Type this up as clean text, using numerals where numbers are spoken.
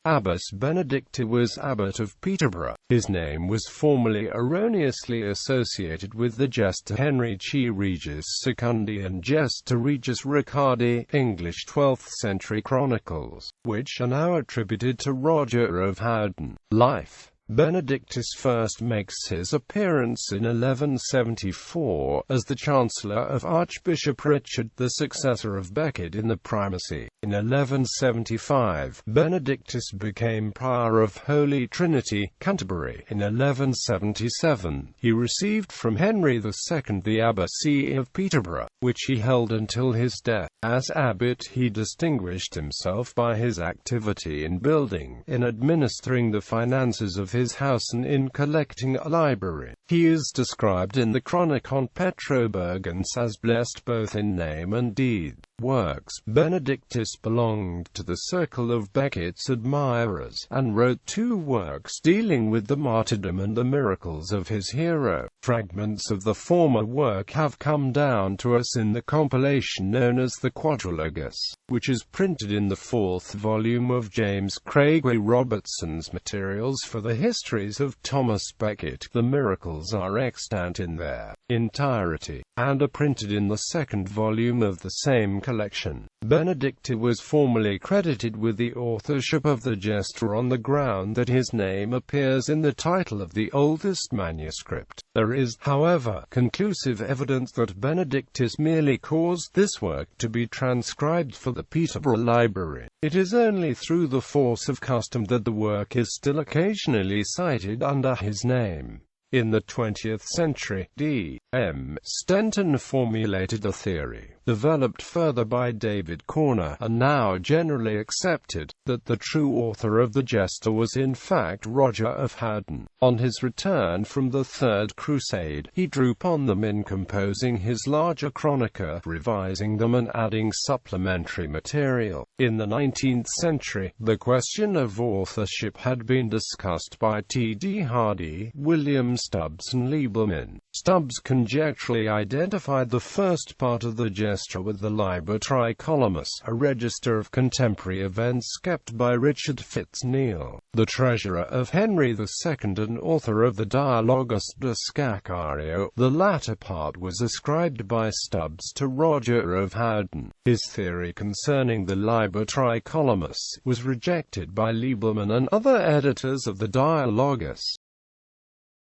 Abbas Benedictus was abbot of Peterborough. His name was formerly erroneously associated with the Gesta Henrici, Regis, Secundi and Gesta Regis Ricardi, English 12th century chronicles, which are now attributed to Roger of Howden. Life. Benedictus first makes his appearance in 1174, as the Chancellor of Archbishop Richard, the successor of Becket in the primacy. In 1175, Benedictus became Prior of Holy Trinity, Canterbury. In 1177, he received from Henry II the abbacy of Peterborough, which he held until his death. As abbot, he distinguished himself by his activity in building, in administering the finances of his house and in collecting a library. He is described in the chronicles Peterborough.His as blessed both in name and deed. Works. Benedictus belonged to the circle of Becket's admirers, and wrote 2 works dealing with the martyrdom and the miracles of his hero. Fragments of the former work have come down to us in the compilation known as the Quadrilogus, which is printed in the 4th volume of James Craig Robertson's Materials for the Histories of Thomas Becket. The miracles are extant in their entirety, and are printed in the 2nd volume of the same collection. Benedictus was formerly credited with the authorship of the Gesta on the ground that his name appears in the title of the oldest manuscript. There is, however, conclusive evidence that Benedictus merely caused this work to be transcribed for the Peterborough Library. It is only through the force of custom that the work is still occasionally cited under his name. In the 20th century, D.M. Stenton formulated a theory, developed further by David Corner, and now generally accepted, that the true author of the Gesta was in fact Roger of Howden. On his return from the Third Crusade, he drew upon them in composing his larger chronica, revising them and adding supplementary material. In the 19th century, the question of authorship had been discussed by T.D. Hardy, William Stubbs and Liebelman. Stubbs conjecturally identified the first part of the Gesta with the Liber Tricolumus, a register of contemporary events kept by Richard FitzNeil, the treasurer of Henry II and author of the Dialogus de Scaccario. The latter part was ascribed by Stubbs to Roger of Howden. His theory concerning the Liber Tricolumus was rejected by Liebelman and other editors of the Dialogus.